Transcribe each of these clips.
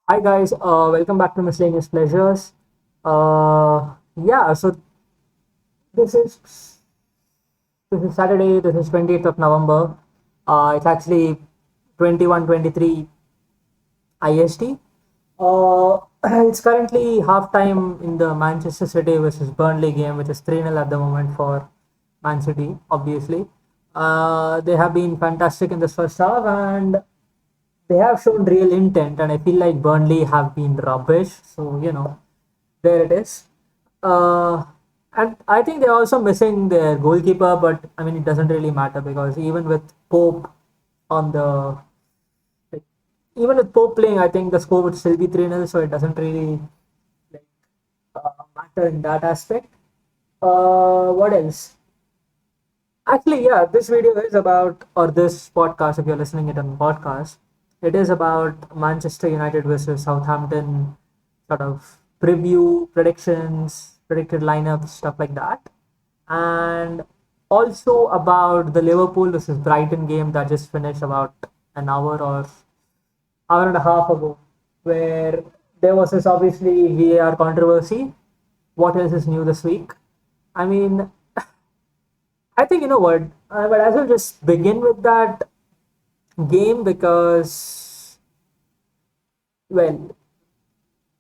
Hi guys, welcome back to Miscellaneous Pleasures. So this is this is Saturday. This is 28th of November. It's actually 21:23 IST. Uh, it's currently halftime in the Manchester City versus Burnley game, which is 3-0 at the moment for Man City. Obviously, they have been fantastic in this first half, and they have shown real intent, and I feel like Burnley have been rubbish. So there it is. Uh, and I think they're also missing their goalkeeper, but I mean it doesn't really matter because on the like, even with Pope playing, I think the score would still be 3-0, so it doesn't really like matter in that aspect. What else? Actually, yeah, this video is about, or this podcast, if you're listening it on podcast, it is about Manchester United versus Southampton sort of preview, predictions, predicted lineups, stuff like that. And also about the Liverpool versus Brighton game that just finished about an hour and a half ago, where there was this obviously VAR controversy. What else is new this week? I mean, I think you know what, but as well just begin with that game because, well,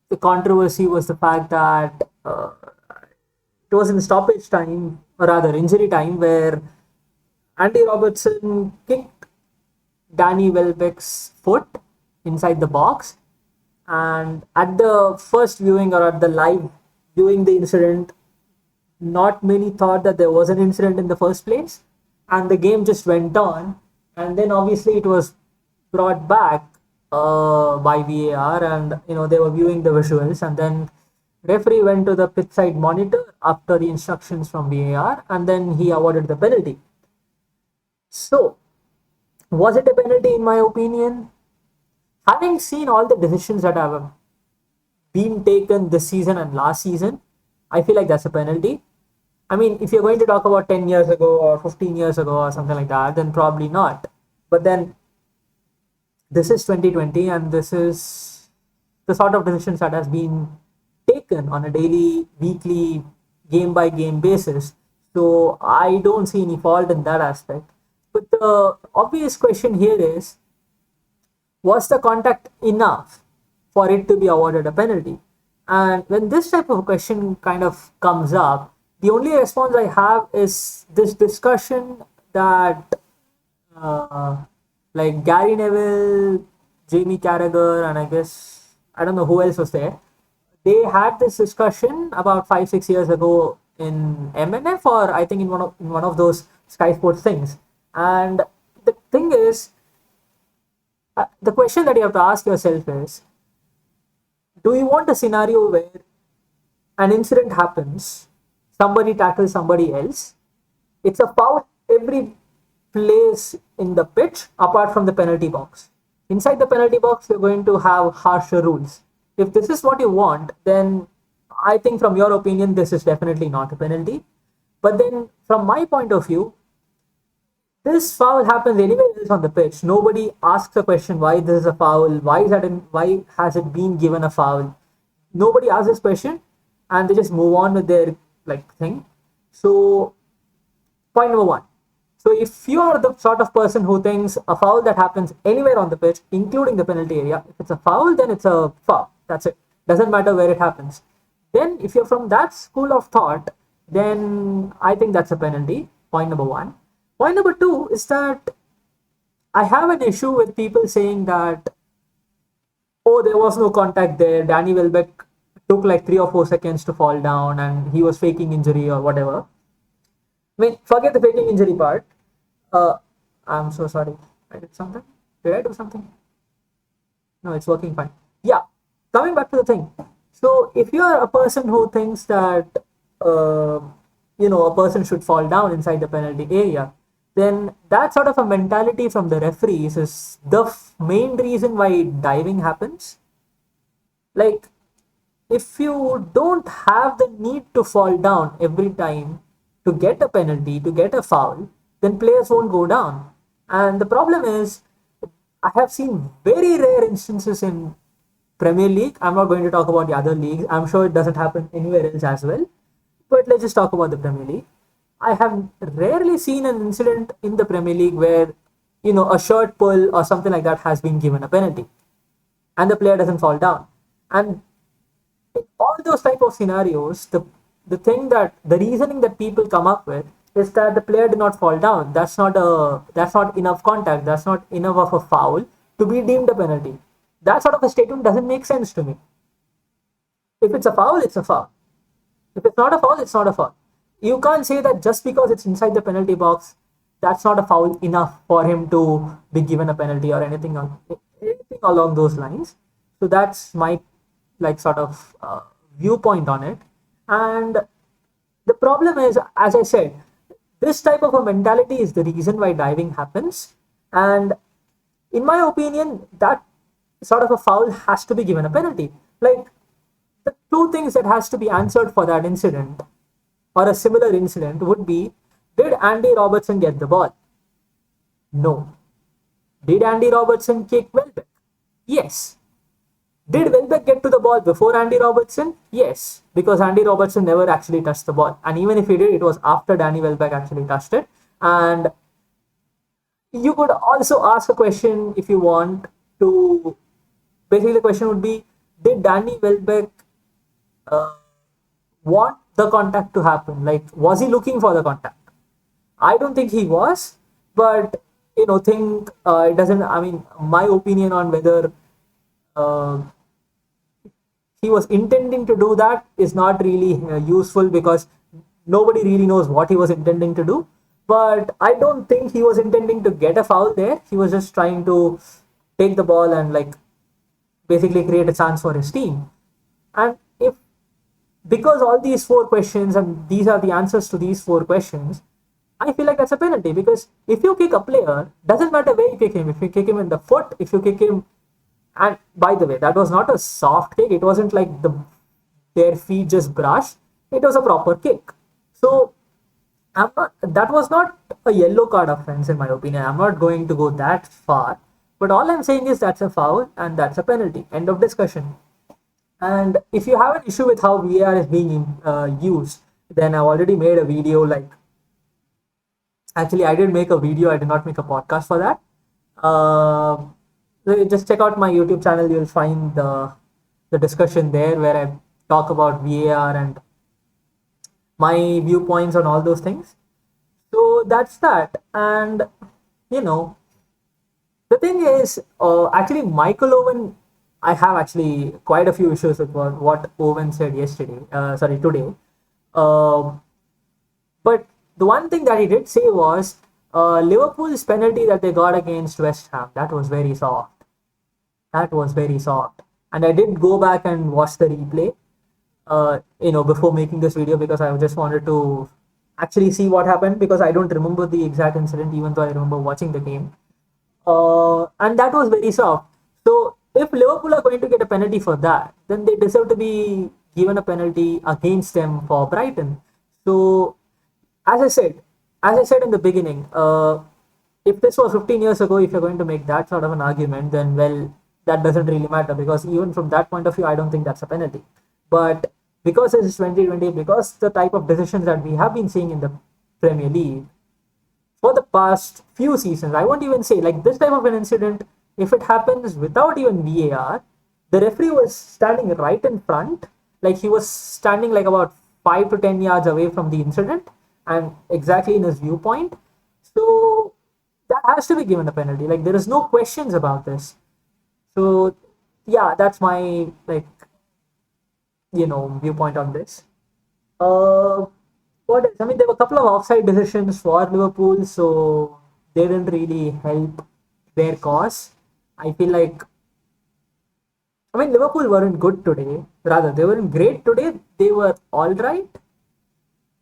the controversy was the fact that it was in stoppage time, or rather injury time, where Andy Robertson kicked Danny Welbeck's foot inside the box, and at the first viewing or at the live viewing the incident, not many thought that there was an incident in the first place, and the game just went on. And then obviously it was brought back by VAR, and they were viewing the visuals, and then referee went to the pitch side monitor after the instructions from VAR, and then he awarded the penalty. So, was it a penalty in my opinion? Having seen all the decisions that have been taken this season and last season, I feel like that's a penalty. I mean, if you're going to talk about 10 years ago or 15 years ago or something like that, then probably not. But then this is 2020, and this is the sort of decisions that has been taken on a daily, weekly, game by game basis. So I don't see any fault in that aspect. But the obvious question here is, was the contact enough for it to be awarded a penalty? And when this type of question kind of comes up, the only response I have is this discussion that uh, like Gary Neville, Jamie Carragher, and I guess I don't know who else was there. They had this discussion about 5 6 years ago in MNF, or I think in one of those Sky Sports things. And the thing is, the question that you have to ask yourself is, do you want a scenario where an incident happens, somebody tackles somebody else, it's a foul every place in the pitch apart from the penalty box. Inside the penalty box, you're going to have harsher rules. If this is what you want, then I think, from your opinion, this is definitely not a penalty. But then, from my point of view, this foul happens anywhere else on the pitch. Nobody asks a question why this is a foul, why has it been given a foul. Nobody asks this question, and they just move on with their thing. So point number one. So if you are the sort of person who thinks a foul that happens anywhere on the pitch, including the penalty area, if it's a foul, then it's a foul. That's it. Doesn't matter where it happens. Then if you're from that school of thought, then I think that's a penalty. Point number one. Point number two is that I have an issue with people saying that, oh, there was no contact there. Danny Welbeck took like 3 or 4 seconds to fall down and he was faking injury or whatever. I mean, forget the faking injury part. Uh, I'm so sorry. I did something. Did I do something? No, it's working fine. Yeah. Coming back to the thing. So, if you are a person who thinks that, uh, a person should fall down inside the penalty area, then that sort of a mentality from the referees is the main reason why diving happens. Like, if you don't have the need to fall down every time to get a penalty, to get a foul, then players won't go down. And the problem is, I have seen very rare instances in Premier League. I'm not going to talk about the other leagues. I'm sure it doesn't happen anywhere else as well. But let's just talk about the Premier League. I have rarely seen an incident in the Premier League where, a shirt pull or something like that has been given a penalty and the player doesn't fall down. And in all those type of scenarios, the reasoning that people come up with is that the player did not fall down. That's not enough contact. That's not enough of a foul to be deemed a penalty. That sort of a statement doesn't make sense to me. If it's a foul, it's a foul. If it's not a foul, it's not a foul. You can't say that just because it's inside the penalty box, that's not a foul enough for him to be given a penalty or anything along those lines. So that's my sort of viewpoint on it. And the problem is, as I said, this type of a mentality is the reason why diving happens. And in my opinion, that sort of a foul has to be given a penalty. Like, the two things that has to be answered for that incident or a similar incident would be, did Andy Robertson get the ball? No. Did Andy Robertson kick Welbeck? Yes. Did Welbeck get to the ball before Andy Robertson? Yes, because Andy Robertson never actually touched the ball. And even if he did, it was after Danny Welbeck actually touched it. And you could also ask a question if you want to. Basically, the question would be, did Danny Welbeck want the contact to happen? Like, was he looking for the contact? I don't think he was, but think it doesn't. I mean, my opinion on whether uh, he was intending to do that is not really useful, because nobody really knows what he was intending to do. But I don't think he was intending to get a foul there. He was just trying to take the ball and basically create a chance for his team. And if, because all these four questions and these are the answers to these four questions, I feel like that's a penalty. Because if you kick a player, doesn't matter where you kick him, if you kick him in the foot, if you kick him, and by the way, that was not a soft kick, it wasn't like their feet just brushed, it was a proper kick. So that was not a yellow card offense in my opinion. I'm not going to go that far, but all I'm saying is that's a foul and that's a penalty. End of discussion. And if you have an issue with how VAR is being used, then I've already made a video. Actually, I did make a video, I did not make a podcast for that. So just check out my YouTube channel, you'll find the discussion there where I talk about VAR and my viewpoints on all those things. So that's that. And the thing is, actually, Michael Owen, I have actually quite a few issues with what Owen said today. Um but the one thing that he did say was, Liverpool's penalty that they got against West Ham, that was very soft. That was very soft. And I did go back and watch the replay, before making this video, because I just wanted to actually see what happened, because I don't remember the exact incident, even though I remember watching the game. And that was very soft. So if Liverpool are going to get a penalty for that, then they deserve to be given a penalty against them for Brighton. So as I said in the beginning, if this was 15 years ago, if you're going to make that sort of an argument, then well, that doesn't really matter, because even from that point of view, I don't think that's a penalty. But because this is 2020, because the type of decisions that we have been seeing in the Premier League for the past few seasons, I won't even say this type of an incident, if it happens without even VAR, the referee was standing right in front, he was standing about 5 to 10 yards away from the incident and exactly in his viewpoint. So that has to be given a penalty. There is no questions about this. So yeah, that's my viewpoint on this. What else? I mean, there were a couple of offside decisions for Liverpool, so they didn't really help their cause. I feel Liverpool weren't good today. Rather, they weren't great today. They were all right.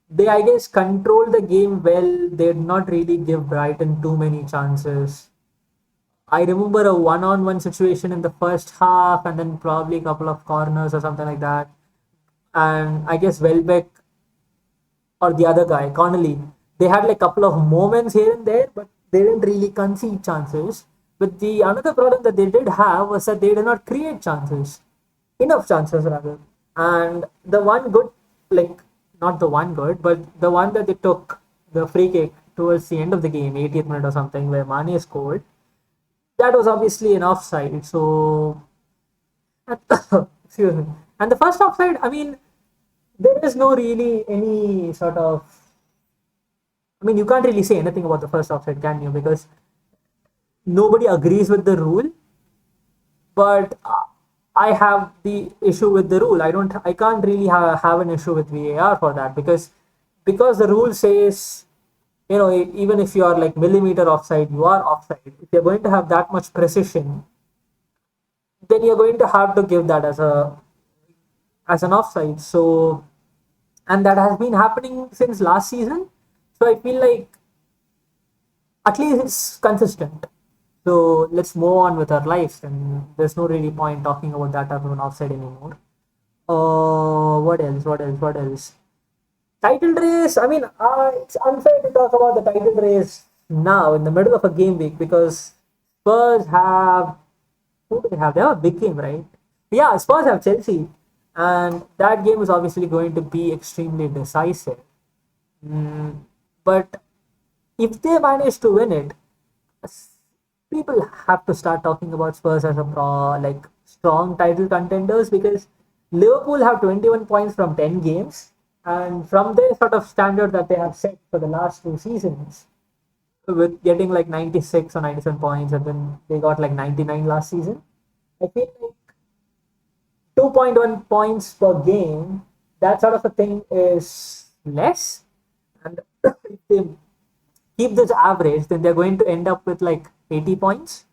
They, I guess, controlled the game well. They did not really give Brighton too many chances. I remember a one-on-one situation in the first half, and then probably a couple of corners or something like that. And I guess Welbeck or the other guy, Connolly, they had a couple of moments here and there, but they didn't really concede chances. But the another problem that they did have was that they did not create chances. enough chances rather. And the one good, like not the one good, but the one that they took, the free kick towards the end of the game, 80th minute or something, where Mane scored, that was obviously an offside. So, excuse me. And the first offside, I mean, there is no really any sort of. I mean, you can't really say anything about the first offside, can you? Because nobody agrees with the rule, but I have the issue with the rule. I can't really have an issue with VAR for that, because the rule says, even if you are like millimeter offside, you are offside. If you're going to have that much precision, then you're going to have to give that as an offside. So, and that has been happening since last season. So I feel like at least it's consistent. So let's move on with our lives, and there's no really point talking about that type of an offside anymore. What else? What else? What else? Title race. I mean, it's unfair to talk about the title race now in the middle of a game week, because Spurs have, who do they have? They have a big game, right? Yeah, Spurs have Chelsea, and that game is obviously going to be extremely decisive. Mm, but if they manage to win it, people have to start talking about Spurs as a like strong title contenders, because Liverpool have 21 points from 10 games, and from their sort of standard that they have set for the last two seasons, with getting like 96 or 97 points, and then they got like 99 last season. I feel like 2.1 points per game, that sort of a thing is less. And if they keep this average, then they're going to end up with like 80 points.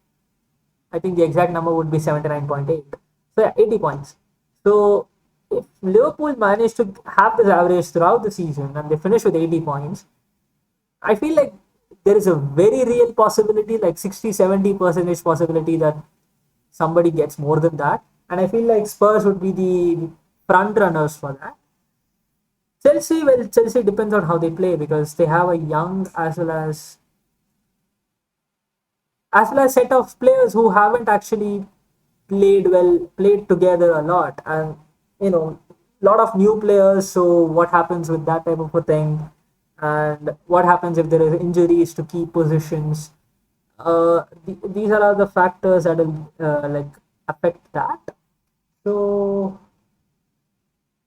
I think the exact number would be 79.8. So yeah, 80 points. So if Liverpool manage to have this average throughout the season and they finish with 80 points, I feel like there is a very real possibility, like 60-70% possibility, that somebody gets more than that. And I feel like Spurs would be the front runners for that. Chelsea, well, Chelsea depends on how they play, because they have a young as well as set of players who haven't actually played together a lot, and lot of new players. So what happens with that type of a thing, and what happens if there is injuries to key positions? These are all the factors that will like affect that. So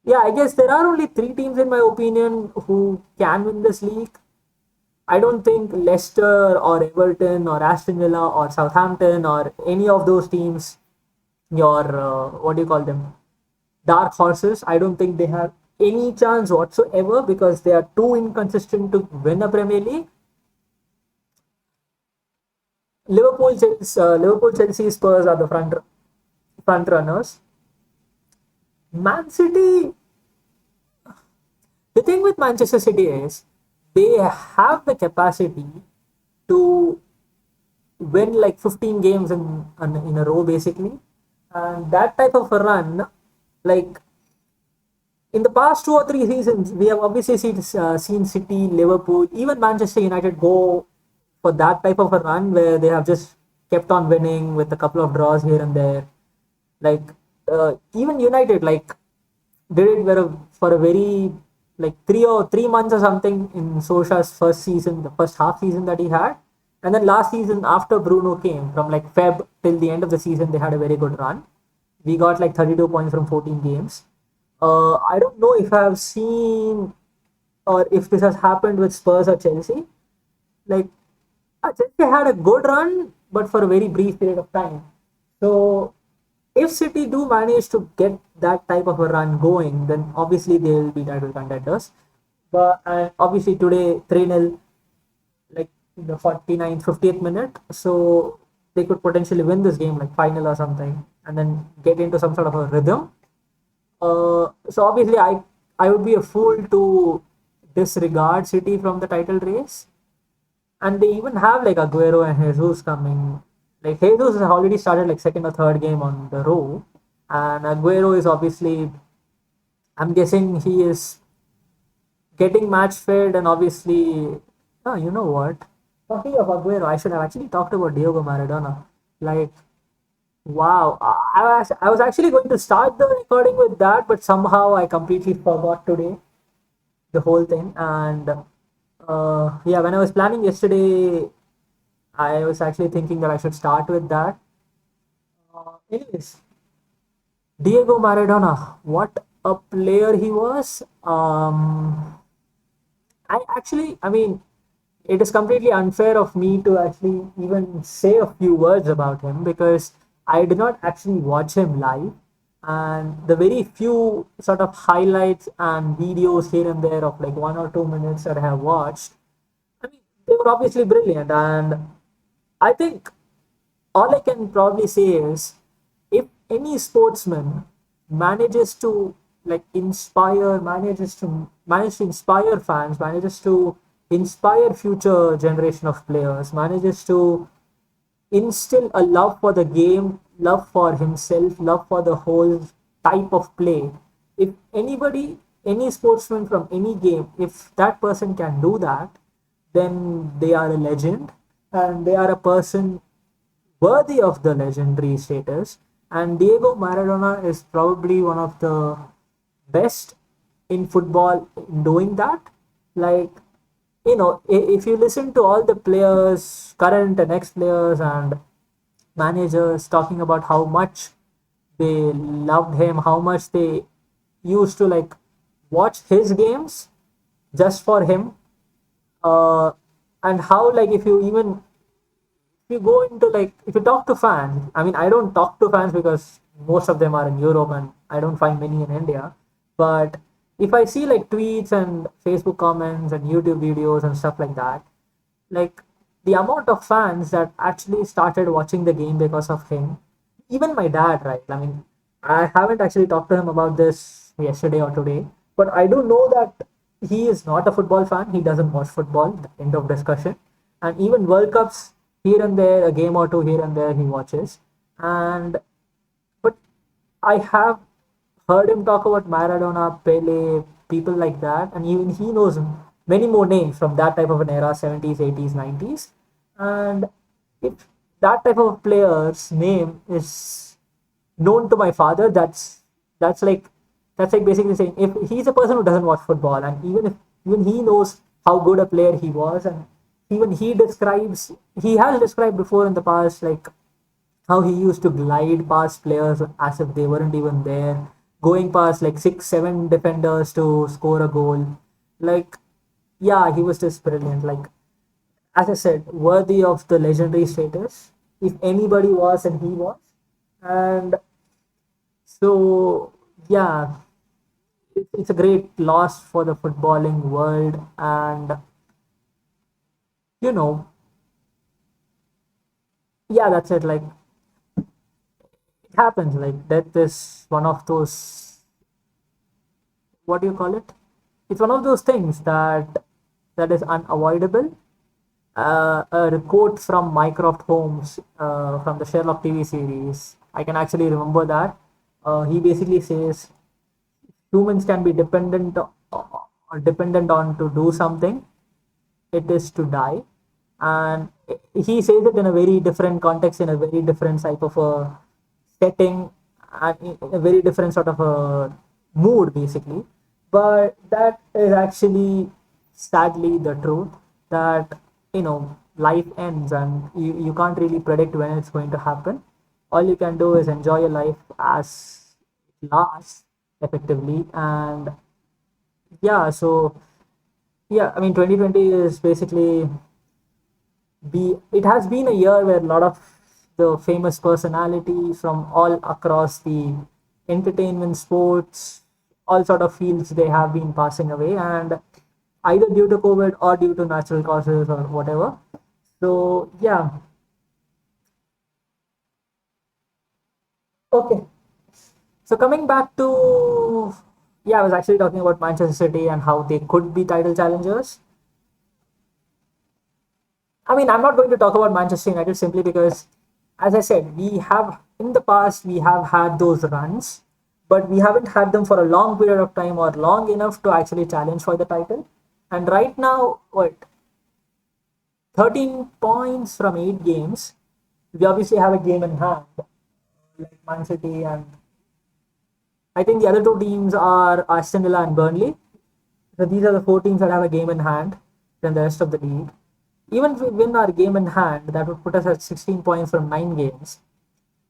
yeah, I guess there are only three teams in my opinion who can win this league. I don't think Leicester or Everton or Aston Villa or Southampton or any of those teams, your what do you call them, dark horses. I don't think they have any chance whatsoever, because they are too inconsistent to win a Premier League. Liverpool, Chelsea, Spurs are the front runners. Man City. The thing with Manchester City is they have the capacity to win like 15 games in a row, basically. And that type of a run, like in the past 2 or 3 seasons, we have obviously seen City, Liverpool, even Manchester United go for that type of a run where they have just kept on winning with a couple of draws here and there. Like even United, like did it for a very like 3 months or something in Solskjaer's first season, the first half season that he had, and then last season after Bruno came, from like Feb till the end of the season, they had a very good run. We got like 32 points from 14 games. I don't know if I have seen or if this has happened with Spurs or Chelsea. Like Chelsea had a good run, but for a very brief period of time. So if City do manage to get that type of a run going, then obviously they will be title contenders. But and obviously today 3-0, like in the 49th, 50th minute, so they could potentially win this game like final or something, and then get into some sort of a rhythm. So obviously I would be a fool to disregard City from the title race. And they even have like Aguero and Jesus coming. Like Jesus has already started like second or third game on the row, and Aguero is obviously, I'm guessing he is getting match fit, and obviously, oh, you know what? Talking of Aguero, I should have actually talked about Diego Maradona. Like Wow, I was actually going to start the recording with that, but somehow I completely forgot today the whole thing. And yeah, when I was planning yesterday, I was actually thinking that I should start with that. Anyways, Diego Maradona, what a player he was. I mean, it is completely unfair of me to actually even say a few words about him because I did not actually watch him live. And the very few sort of highlights and videos here and there of like 1 or 2 minutes that I have watched, I mean, they were obviously brilliant. And I think all I can probably say is if any sportsman manages to manage to inspire fans, manages to inspire future generation of players, manages to instill a love for the game, love for himself, love for the whole type of play. If anybody, any sportsman from any game, if that person can do that, then they are a legend and they are a person worthy of the legendary status. And Diego Maradona is probably one of the best in football in doing that. Like, if you listen to all the players, current and ex players and managers talking about how much they loved him, how much they used to like watch his games just for him, uh, and how like if you go into like if you talk to fans, I mean I don't talk to fans because most of them are in Europe and I don't find many in India. But if I see like tweets and Facebook comments and YouTube videos and stuff like that, like the amount of fans that actually started watching the game because of him, even my dad, right? I mean, I haven't actually talked to him about this yesterday or today, but I do know that he is not a football fan. He doesn't watch football. End of discussion. And even World Cups here and there, a game or two here and there, he watches. And but I have heard him talk about Maradona, Pele, people like that, and even he knows many more names from that type of an era, 70s, 80s, 90s. And if that type of player's name is known to my father, that's like that's like basically saying if he's a person who doesn't watch football, and even he knows how good a player he was, and even he has described before in the past like how he used to glide past players as if they weren't even there, going past like 6, 7 defenders to score a goal. Like, yeah, he was just brilliant. Like, as I said, worthy of the legendary status. If anybody was, and he was. And so, yeah, it's a great loss for the footballing world. And, you know, yeah, that's it. Like, it happens. Like, death is one of those, what do you call it? It's one of those things that is unavoidable. A quote from Mycroft Holmes from the Sherlock TV series. I can actually remember that. He basically says humans can be dependent on to do something. It is to die, and he says it in a very different context, in a very different type of a setting, and in a very different sort of a mood, basically. But that is actually sadly the truth that life ends and you can't really predict when it's going to happen. All you can do is enjoy your life as it lasts effectively. And yeah, so yeah, I mean 2020 is basically be it has been a year where a lot of the famous personalities from all across the entertainment, sports, all sort of fields, they have been passing away, and either due to COVID or due to natural causes or whatever. So yeah, okay. So coming back to, yeah, I was actually talking about Manchester City and how they could be title challengers. I mean, I'm not going to talk about Manchester United simply because, as I said, we have in the past we have had those runs, but we haven't had them for a long period of time or long enough to actually challenge for the title. And right now, what, 13 points from 8 games. We obviously have a game in hand. like Man City, and I think the other two teams are Aston Villa and Burnley. So these are the four teams that have a game in hand than the rest of the league. Even if we win our game in hand, that would put us at 16 points from 9 games.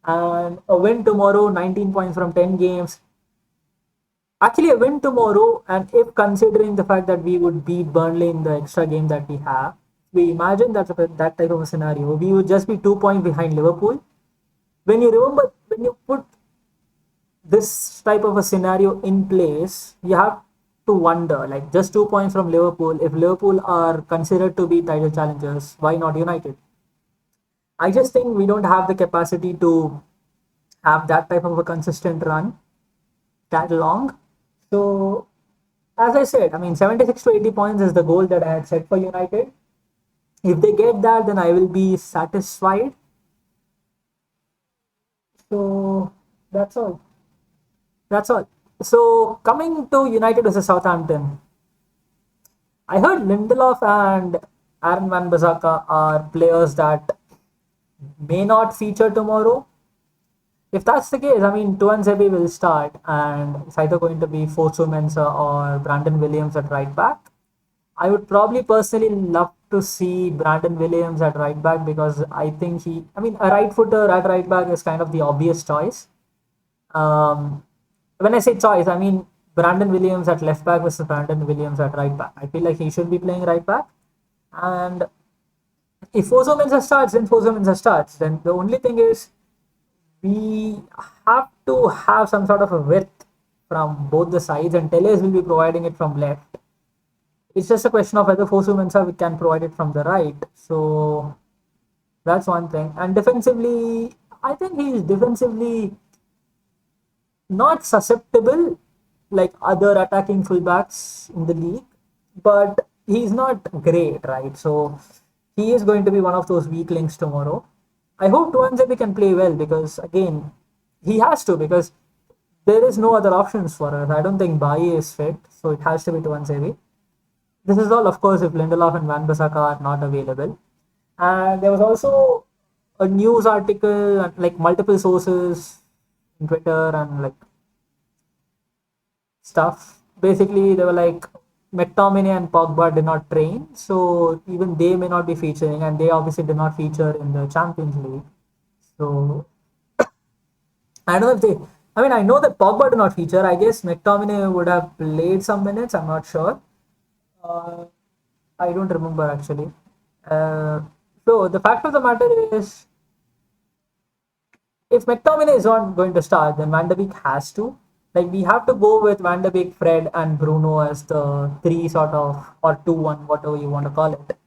And a win tomorrow, 19 points from 10 games. Actually, a win tomorrow, and if considering the fact that we would beat Burnley in the extra game that we have, we imagine that type of a scenario, we would just be 2 points behind Liverpool. When you remember, when you put this type of a scenario in place, you have to wonder, like, just 2 points from Liverpool. If Liverpool are considered to be title challengers, why not United? I just think we don't have the capacity to have that type of a consistent run that long. So, as I said, I mean, 76 to 80 points is the goal that I had set for United. If they get that, then I will be satisfied. So, that's all. That's all. So, coming to United versus Southampton, I heard Lindelof and Aaron Van Bissaka are players that may not feature tomorrow. If that's the case, I mean, Tuanzebe will start, and it's either going to be Fosu Mensah or Brandon Williams at right back. I would probably personally love to see Brandon Williams at right back because I think I mean, a right footer at right back is kind of the obvious choice. Um, when I say choice, I mean Brandon Williams at left back versus Brandon Williams at right back. I feel like he should be playing right back. And if Fosu Mensah starts, then Fosu Mensah starts. Then the only thing is we have to have some sort of a width from both the sides, and Teles will be providing it from left. It's just a question of whether Fosu Mensah we can provide it from the right. So that's one thing. And defensively, I think he's defensively not susceptible like other attacking fullbacks in the league, but he's not great, right? So he is going to be one of those weak links tomorrow. I hope Tuanzebe can play well because again, he has to because there is no other options for us. I don't think Baye is fit, so it has to be Tuanzebe. This is all, of course, if Lindelof and Van Bissaka are not available. And there was also a news article, like multiple sources on Twitter and like stuff. Basically, they were like McTominay and Pogba did not train, so even they may not be featuring, and they obviously did not feature in the Champions League. So I don't know if they. I mean, I know that Pogba did not feature. I guess McTominay would have played some minutes. I'm not sure. Uh, I don't remember actually. Uh, so the fact of the matter is, if McTominay is not going to start, then Van de Beek has to. Like we have to go with Van de Beek, Fred, and Bruno as the three sort of or 2-1, whatever you want to call it,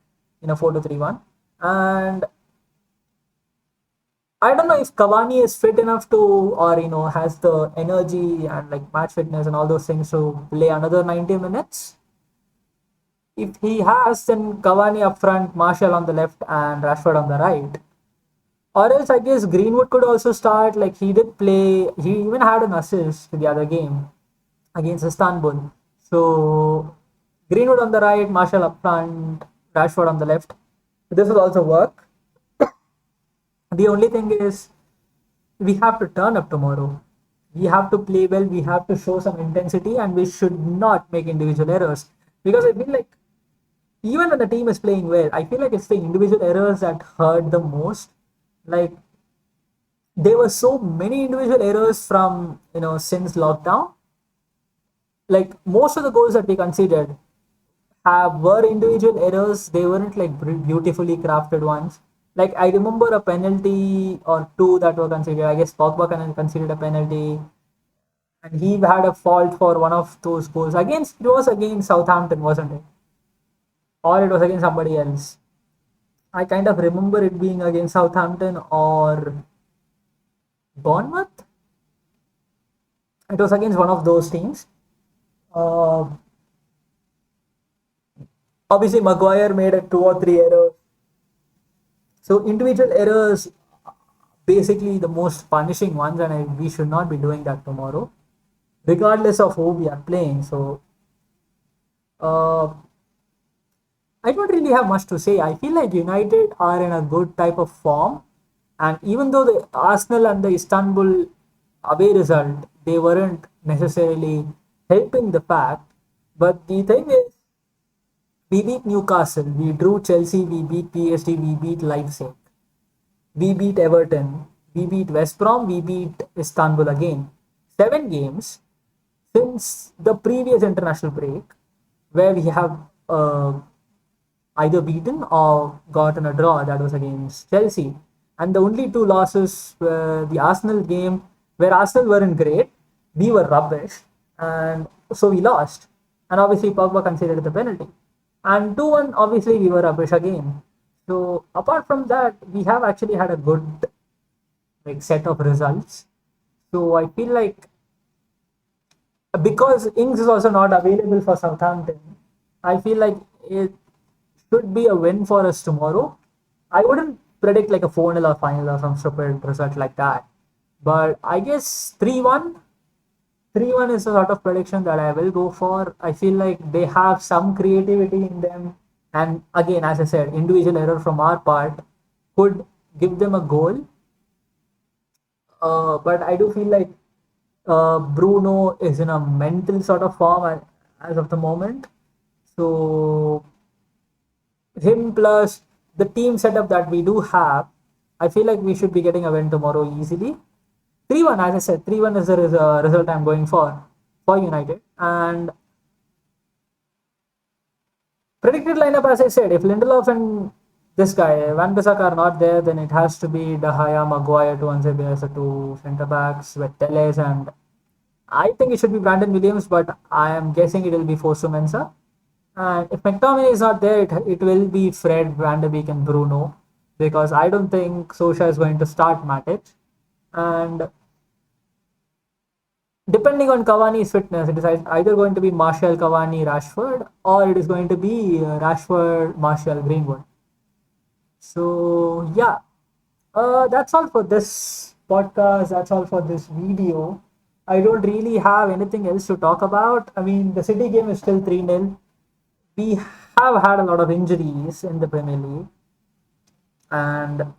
in a 4-2-3-1. And I don't know if Cavani is fit enough to, or has the energy and like match fitness and all those things to play another 90 minutes. If he has, then Cavani up front, Martial on the left, and Rashford on the right. Or else, I guess Greenwood could also start. Like he did play, he even had an assist to the other game against Istanbul. So Greenwood on the right, Martial up front, Rashford on the left. This will also work. The only thing is, we have to turn up tomorrow. We have to play well, we have to show some intensity, and we should not make individual errors. Because I feel like, even when the team is playing well, I feel like it's the individual errors that hurt the most. Like, there were so many individual errors from, since lockdown. Like, most of the goals that we conceded were individual errors. They weren't like beautifully crafted ones. Like I remember a penalty or two that were considered. I guess Pogba considered a penalty, and he had a fault for one of those goals. It was against Southampton, wasn't it? Or it was against somebody else. I kind of remember it being against Southampton or Bournemouth. It was against one of those teams. Uh, Obviously, Maguire made a 2 or 3 errors. So individual errors, basically the most punishing ones, and we should not be doing that tomorrow, regardless of who we are playing. So uh, I don't really have much to say. I feel like United are in a good type of form. And even though the Arsenal and the Istanbul away result, they weren't necessarily helping the fact. But the thing is, we beat Newcastle, we drew Chelsea, we beat PSG, we beat Leipzig, we beat Everton, we beat West Brom, we beat Istanbul again. 7 games since the previous international break, where we have either beaten or gotten a draw, that was against Chelsea. And the only two losses were the Arsenal game, where Arsenal weren't great, we were rubbish, and so we lost. And obviously, Pogba considered the penalty. And 2-1, obviously, we were rubbish again. So, apart from that, we have actually had a good set of results. So, I feel like because Ings is also not available for Southampton, I feel like it should be a win for us tomorrow. I wouldn't predict like a 4-0 or final or some stupid result like that. But I guess 3-1. 3-1 is a sort of prediction that I will go for. I feel like they have some creativity in them. And again, as I said, individual error from our part could give them a goal. But I do feel like Bruno is in a mental sort of form as of the moment. So him plus the team setup that we do have, I feel like we should be getting a win tomorrow easily. 3-1, as I said, 3-1 is the result I'm going for United. And predicted lineup, as I said, if Lindelof and this guy, Van Bissaka are not there, then it has to be De Gea, Maguire, Tuanzebe as the two centre backs with Teles, and I think it should be Brandon Williams, but I am guessing it will be Fosu Mensah. And if McTominay is not there, it will be Fred, Van de Beek, and Bruno, because I don't think Solskjaer is going to start Matic. And depending on Cavani's fitness, it is either going to be Martial, Cavani, Rashford, or it is going to be Rashford, Martial, Greenwood. So yeah, that's all for this podcast. That's all for this video. I don't really have anything else to talk about. I mean, the City game is still 3-0. We have had a lot of injuries in the Premier League, and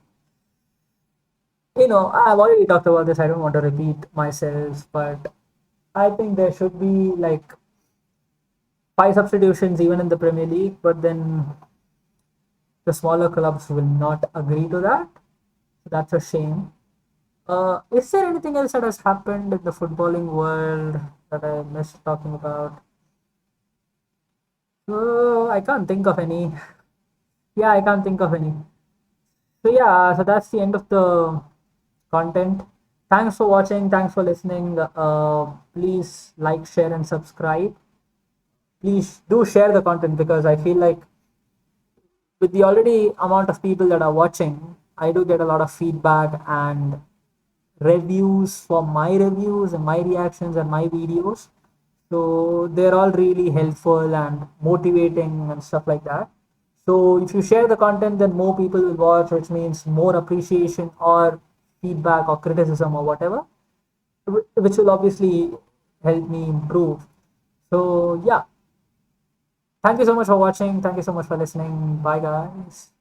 I've already talked about this. I don't want to repeat myself, but I think there should be like 5 substitutions even in the Premier League, but then the smaller clubs will not agree to that. So that's a shame. Is there anything else that has happened in the footballing world that I missed talking about? I can't think of any. Yeah, I can't think of any. So yeah, so that's the end of the content. Thanks for watching. Thanks for listening. Please like, share, and subscribe. Please do share the content, because I feel like with the already amount of people that are watching, I do get a lot of feedback and reviews for my reviews and my reactions and my videos. So they're all really helpful and motivating and stuff like that. So if you share the content, then more people will watch, which means more appreciation or feedback or criticism or whatever, which will obviously help me improve. So yeah, thank you so much for watching. Thank you so much for listening. Bye guys.